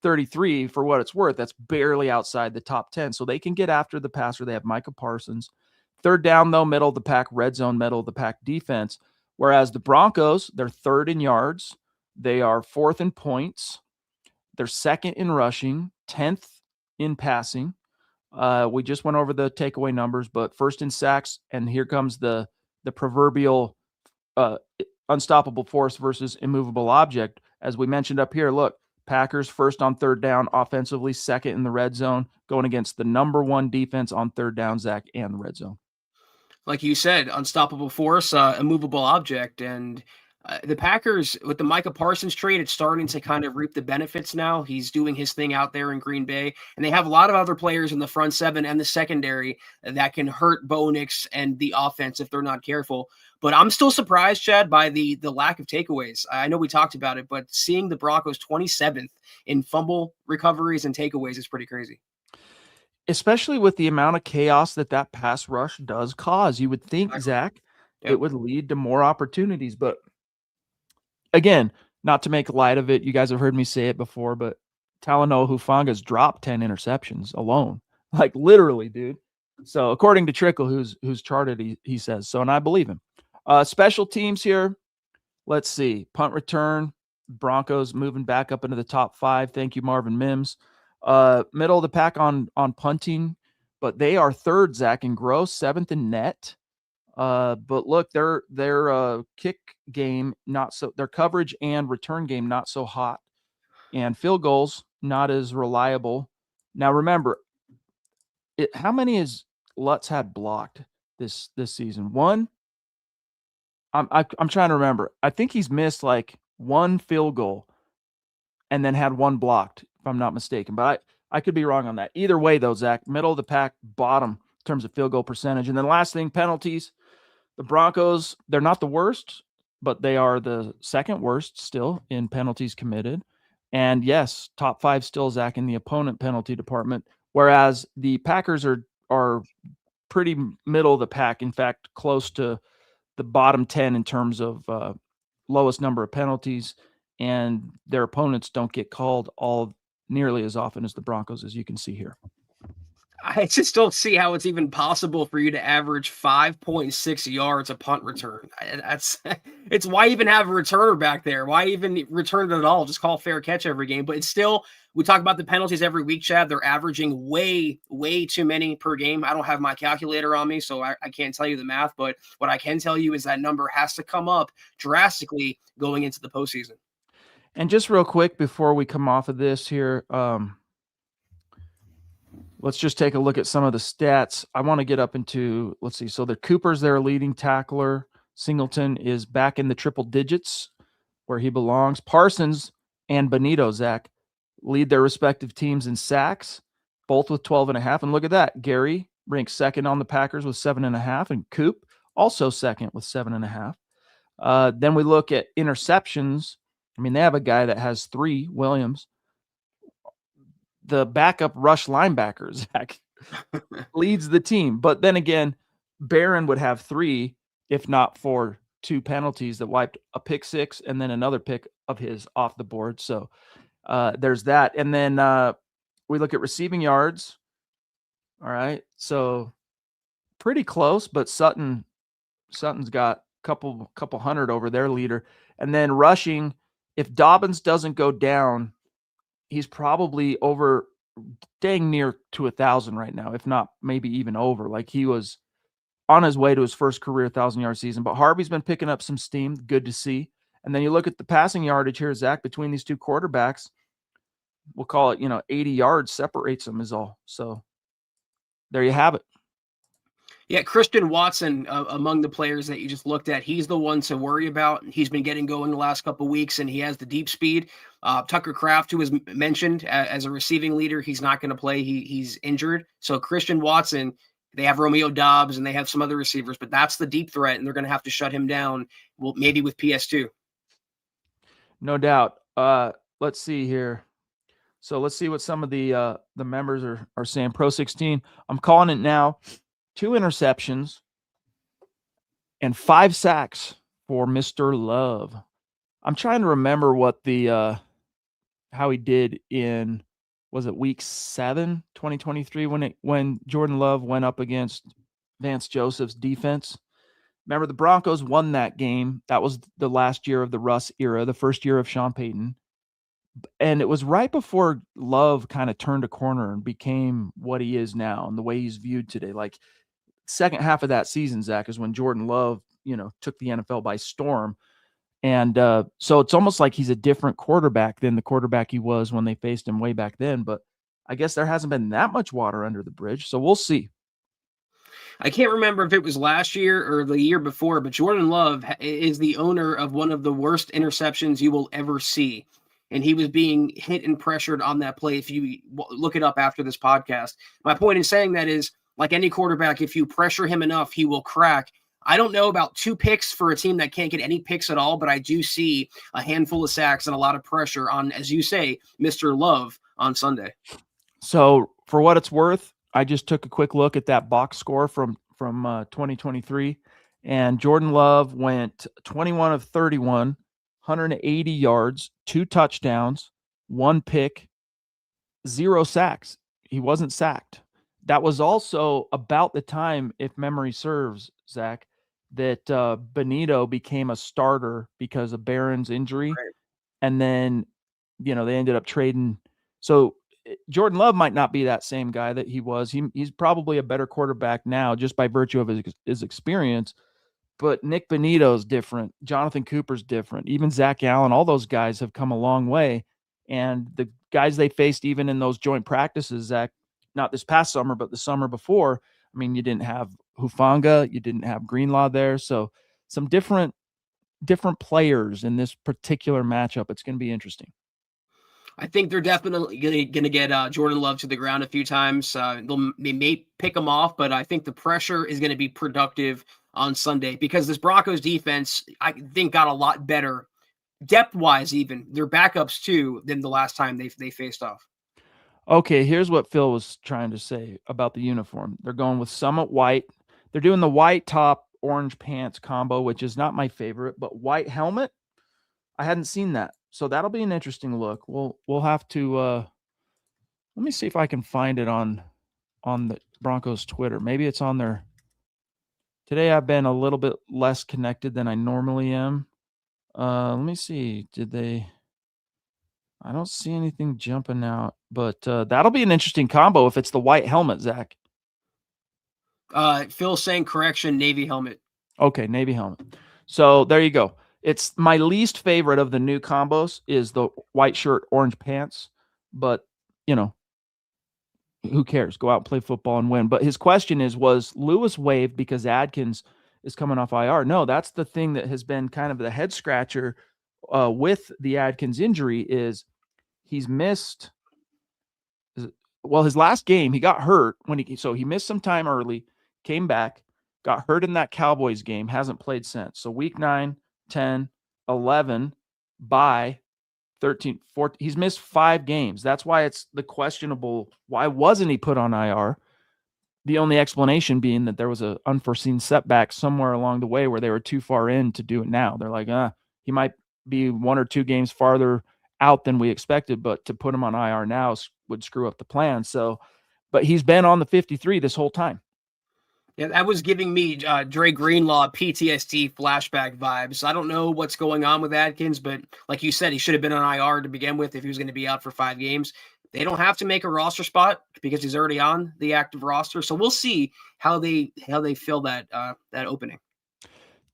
33 for what it's worth. That's barely outside the top 10. So they can get after the passer. They have Micah Parsons. 3rd down, though, middle of the pack, red zone, middle of the pack defense. Whereas the Broncos, they're 3rd in yards. They are 4th in points. They're 2nd in rushing, 10th in passing. We just went over the takeaway numbers, but first in sacks, and here comes the proverbial uh, unstoppable force versus immovable object. As we mentioned up here, look, Packers first on third down offensively, second in the red zone, going against the number one defense on third down, Zach, and the red zone. Like you said, unstoppable force, immovable object, and the Packers with the Micah Parsons trade, it's starting to kind of reap the benefits now. He's doing his thing out there in Green Bay, and they have a lot of other players in the front seven and the secondary that can hurt Bo Nix and the offense if they're not careful. But I'm still surprised, Chad, by the lack of takeaways. I know we talked about it, but seeing the Broncos 27th in fumble recoveries and takeaways is pretty crazy. Especially with the amount of chaos that pass rush does cause. You would think, Exactly. Zach, Yep. it would lead to more opportunities. But again, not to make light of it, you guys have heard me say it before, but Talanoa Hufanga's dropped 10 interceptions alone. Like literally, dude. So according to Trickle, who's charted, he says so, and I believe him. Special teams here. Let's see. Punt return. Broncos moving back up into the top 5. Thank you, Marvin Mims. Middle of the pack on punting, but they are third, Zach, in gross, 7th in net. But look, their kick game not so, their coverage and return game not so hot, and field goals not as reliable. Now remember, how many has Lutz had blocked this season? One. I'm trying to remember. I think he's missed like one field goal and then had one blocked, if I'm not mistaken. But I could be wrong on that. Either way, though, Zach, middle of the pack, bottom in terms of field goal percentage. And then last thing, penalties. The Broncos, they're not the worst, but they are the second worst still in penalties committed. And yes, top 5 still, Zach, in the opponent penalty department, whereas the Packers are pretty middle of the pack. In fact, close to the bottom 10 in terms of lowest number of penalties, and their opponents don't get called all nearly as often as the Broncos, as you can see here. I just don't see how it's even possible for you to average 5.6 yards a punt return. It's why even have a returner back there? Why even return it at all? Just call fair catch every game. But it's still, we talk about the penalties every week, Chad. They're averaging way, way too many per game. I don't have my calculator on me, so I can't tell you the math. But what I can tell you is that number has to come up drastically going into the postseason. And just real quick before we come off of this here, let's just take a look at some of the stats. I want to get up into, let's see. So the Cooper's their leading tackler. Singleton is back in the triple digits where he belongs. Parsons and Benito, Zach, lead their respective teams in sacks, both with 12.5. And look at that. Gary ranks second on the Packers with 7.5, and Coop also second with 7.5. Then we look at interceptions. I mean, they have a guy that has 3, Williams. The backup rush linebacker, Zach, leads the team. But then again, Barron would have 3, if not for 2 penalties that wiped a pick 6 and then another pick of his off the board. So there's that. And then we look at receiving yards. All right. So pretty close, but Sutton's got a couple hundred over their leader. And then rushing, if Dobbins doesn't go down, he's probably over dang near to 1,000 right now, if not maybe even over. Like he was on his way to his first career 1,000-yard season. But Harvey's been picking up some steam. Good to see. And then you look at the passing yardage here, Zach, between these two quarterbacks, we'll call it, 80 yards separates them is all. So there you have it. Yeah, Christian Watson, among the players that you just looked at, he's the one to worry about. He's been getting going the last couple of weeks, and he has the deep speed. Tucker Kraft, who was mentioned as a receiving leader, he's not going to play. He's injured. So Christian Watson, they have Romeo Dobbs, and they have some other receivers, but that's the deep threat, and they're going to have to shut him down, well, maybe with PS2. No doubt. Let's see here. So let's see what some of the members are saying. Pro 16, I'm calling it now. 2 interceptions and 5 sacks for Mr. Love. I'm trying to remember what the how he did in, was it week 7, 2023, when Jordan Love went up against Vance Joseph's defense. Remember, the Broncos won that game. That was the last year of the Russ era, the first year of Sean Payton. And it was right before Love kind of turned a corner and became what he is now and the way he's viewed today. Like second half of that season, Zach, is when Jordan Love, took the NFL by storm. And so it's almost like he's a different quarterback than the quarterback he was when they faced him way back then. But I guess there hasn't been that much water under the bridge. So we'll see. I can't remember if it was last year or the year before, but Jordan Love is the owner of one of the worst interceptions you will ever see. And he was being hit and pressured on that play. If you look it up after this podcast, my point in saying that is, like any quarterback, if you pressure him enough, he will crack. I don't know about 2 picks for a team that can't get any picks at all, but I do see a handful of sacks and a lot of pressure on, as you say, Mr. Love on Sunday. So for what it's worth, I just took a quick look at that box score from 2023, and Jordan Love went 21 of 31, 180 yards, 2 touchdowns, 1 pick, 0 sacks. He wasn't sacked. That was also about the time, if memory serves, Zach, that Benito became a starter because of Barron's injury. Right. And then, they ended up trading. So Jordan Love might not be that same guy that he was. He's probably a better quarterback now just by virtue of his experience. But Nick Benito's different. Jonathan Cooper's different. Even Zach Allen, all those guys have come a long way. And the guys they faced even in those joint practices, Zach, not this past summer, but the summer before, I mean, you didn't have Hufanga, you didn't have Greenlaw there. So some different players in this particular matchup. It's going to be interesting. I think they're definitely going to get Jordan Love to the ground a few times. They may pick him off, but I think the pressure is going to be productive on Sunday because this Broncos defense, I think, got a lot better depth-wise, even their backups too, than the last time they faced off. Okay, here's what Phil was trying to say about the uniform. They're going with Summit White. They're doing the white top, orange pants combo, which is not my favorite, but white helmet. I hadn't seen that. So that'll be an interesting look. We'll have to let me see if I can find it on the Broncos Twitter. Maybe it's on there. Today I've been a little bit less connected than I normally am. Let me see. I don't see anything jumping out, but that'll be an interesting combo if it's the white helmet, Zach. Phil's saying correction, Navy helmet. Okay, Navy helmet. So there you go. It's my least favorite of the new combos is the white shirt, orange pants. But, who cares? Go out and play football and win. But his question was Lewis waived because Adkins is coming off IR? No, that's the thing that has been kind of the head scratcher with the Adkins injury is he's missed. Well, his last game, he got hurt so he missed some time early, came back, got hurt in that Cowboys game, hasn't played since. So week 9, 10, 11, bye, 13, 14. He's missed 5 games. That's why it's the questionable. Why wasn't he put on IR? The only explanation being that there was an unforeseen setback somewhere along the way where they were too far in to do it now. They're like, he might be 1 or 2 games farther out than we expected, but to put him on IR now would screw up the plan. So, but he's been on the 53 this whole time. Yeah, that was giving me Dre Greenlaw PTSD flashback vibes. I don't know what's going on with Adkins, but like you said, he should have been on IR to begin with if he was going to be out for 5 games. They don't have to make a roster spot because he's already on the active roster. So we'll see how they fill that opening.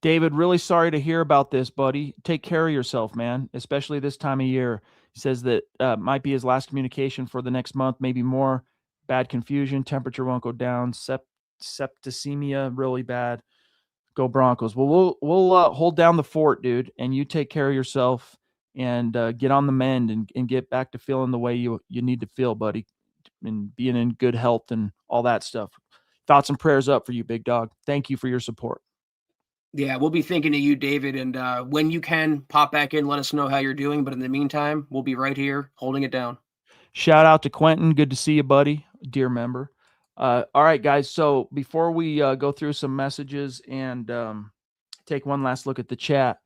David, really sorry to hear about this, buddy. Take care of yourself, man, especially this time of year. He says that might be his last communication for the next month, maybe more. Bad confusion, temperature won't go down, septicemia really bad. Go Broncos. Well, we'll hold down the fort, dude, and you take care of yourself and get on the mend and get back to feeling the way you need to feel, buddy, and being in good health and all that stuff. Thoughts and prayers up for you, big dog. Thank you for your support. Yeah, we'll be thinking of you, David, and when you can, pop back in, let us know how you're doing. But in the meantime, we'll be right here holding it down. Shout out to Quentin. Good to see you, buddy. Dear member. All right, guys. So before we go through some messages and take one last look at the chat,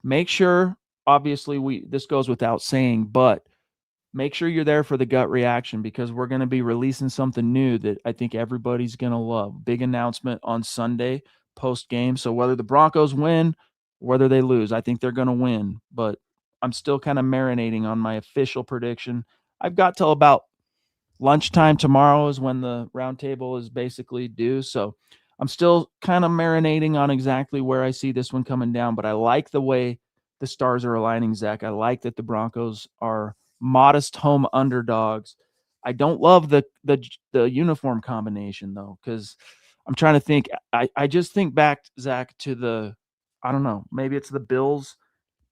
make sure, obviously, this goes without saying, but make sure you're there for the gut reaction because we're going to be releasing something new that I think everybody's going to love. Big announcement on Sunday post game. So whether the Broncos win, whether they lose, I think they're going to win. But I'm still kind of marinating on my official prediction. I've got till about lunchtime tomorrow is when the roundtable is basically due. So I'm still kind of marinating on exactly where I see this one coming down, but I like the way the stars are aligning, Zach. I like that the Broncos are modest home underdogs. I don't love the uniform combination though, because I'm trying to think. I just think back, Zach, to I don't know, maybe it's the Bills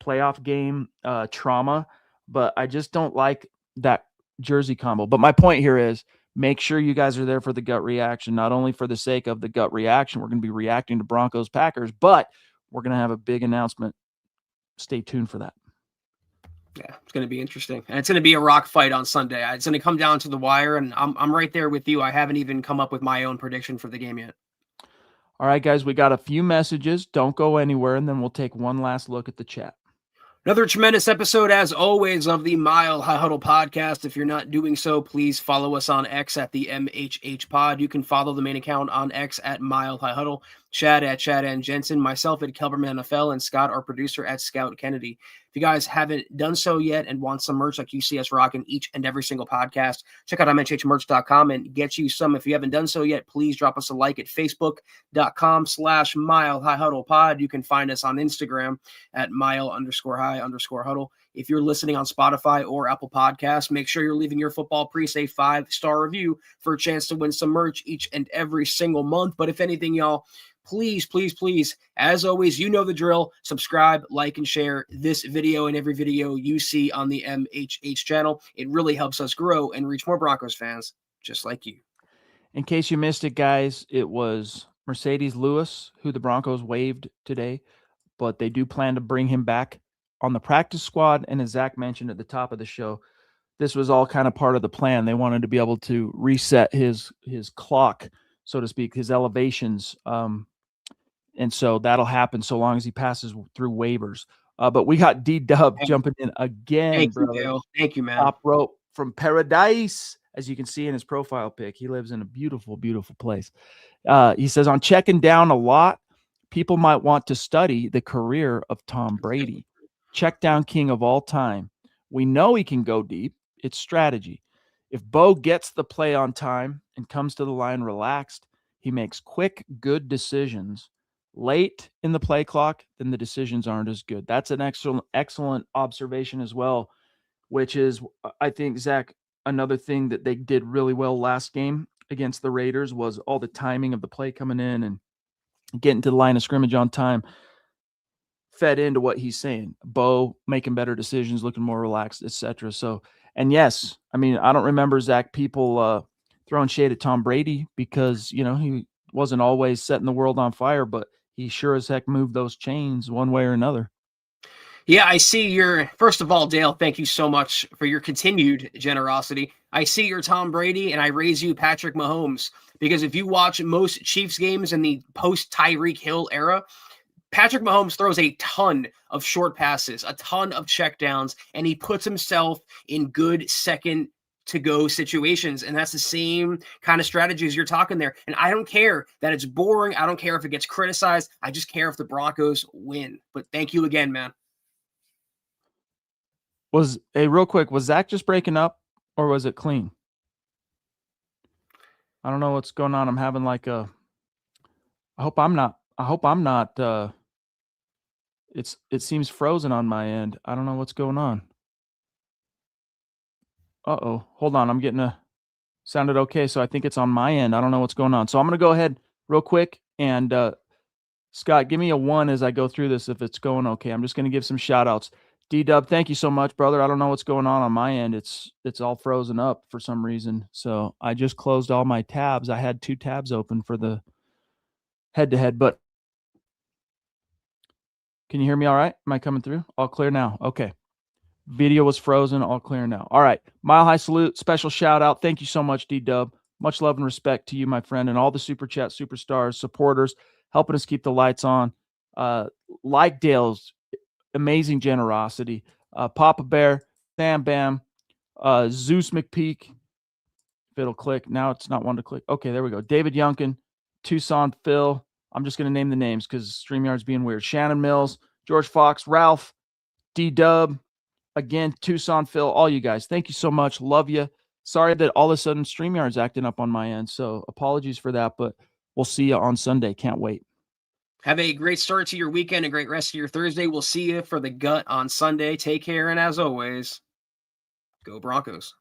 playoff game trauma, but I just don't like that jersey combo. But my point here is make sure you guys are there for the gut reaction, not only for the sake of the gut reaction. We're going to be reacting to Broncos Packers, but we're going to have a big announcement. Stay tuned for that. Yeah, it's going to be interesting. And it's going to be a rock fight on Sunday. It's going to come down to the wire, and I'm right there with you. I haven't even come up with my own prediction for the game yet. All right, guys, we got a few messages. Don't go anywhere, and then we'll take one last look at the chat. Another tremendous episode, as always, of the Mile High Huddle podcast. If you're not doing so, please follow us on X at the MHH pod. You can follow the main account on X at Mile High Huddle, Chad at Chad and Jensen, myself at Kelberman NFL, and Scott, our producer, at Scout Kennedy. If you guys haven't done so yet and want some merch like you see us rocking each and every single podcast, check out MHHmerch.com and get you some. If you haven't done so yet, please drop us a like at Facebook.com/Mile High Huddle Pod. You can find us on Instagram at Mile_High_Huddle. If you're listening on Spotify or Apple Podcasts, make sure you're leaving your football priest a 5-star review for a chance to win some merch each and every single month. But if anything, y'all, please, please, please, as always, you know the drill. Subscribe, like, and share this video and every video you see on the MHH channel. It really helps us grow and reach more Broncos fans just like you. In case you missed it, guys, it was Marcedes Lewis who the Broncos waived today, but they do plan to bring him back on the practice squad. And as Zach mentioned at the top of the show, this was all kind of part of the plan. They wanted to be able to reset his clock, so to speak, his elevations. And so that'll happen so long as he passes through waivers. But we got D-Dub jumping in again, Thank brother. you, Dale. Thank you, man. Top rope from paradise, as you can see in his profile pic. He lives in a beautiful, beautiful place. He says, on checking down a lot, people might want to study the career of Tom Brady. Check down king of all time. We know he can go deep. It's strategy. If Bo gets the play on time and comes to the line relaxed, he makes quick, good decisions. Late in the play clock, then the decisions aren't as good. That's an excellent observation as well, which is, I think, Zach, another thing that they did really well last game against the Raiders was all the timing of the play coming in and getting to the line of scrimmage on time fed into what he's saying. Bo making better decisions, looking more relaxed, etc. So, and yes, I mean, I don't remember, Zach, people throwing shade at Tom Brady because, you know, he wasn't always setting the world on fire, but he sure as heck moved those chains one way or another. Yeah, I see your, first of all, Dale, thank you so much for your continued generosity. I see your Tom Brady and I raise you Patrick Mahomes, because if you watch most Chiefs games in the post Tyreek Hill era, Patrick Mahomes throws a ton of short passes, a ton of checkdowns, and he puts himself in good second to go situations. And that's the same kind of strategies you're talking there. And I don't care that it's boring. I don't care if it gets criticized. I just care if the Broncos win. But thank you again, man. Real quick, was Zach just breaking up or was it clean? I don't know what's going on. I'm having like I hope I'm not it seems frozen on my end. I don't know what's going on. Uh-oh. Hold on. I'm getting sounded okay. So I think it's on my end. I don't know what's going on. So I'm going to go ahead real quick and Scott, give me a 1 as I go through this if it's going okay. I'm just going to give some shout outs. D-Dub, thank you so much, brother. I don't know what's going on my end. It's all frozen up for some reason. So I just closed all my tabs. I had 2 tabs open for the head-to-head, but can you hear me all right? Am I coming through? All clear now. Okay. Video was frozen. All clear now. All right. Mile High salute. Special shout out. Thank you so much, D-Dub. Much love and respect to you, my friend, and all the Super Chat superstars, supporters, helping us keep the lights on. Like Dale's amazing generosity. Papa Bear, Sam Bam, Zeus McPeak. If it'll click. Now it's not one to click. Okay, there we go. David Yunkin, Tucson Phil. I'm just going to name the names because StreamYard's being weird. Shannon Mills, George Fox, Ralph, D-Dub, Again, Tucson, Phil, all you guys, thank you so much. Love you. Sorry that all of a sudden StreamYard's acting up on my end, so apologies for that, but we'll see you on Sunday. Can't wait. Have a great start to your weekend, a great rest of your Thursday. We'll see you for the gut on Sunday. Take care, and as always, go Broncos.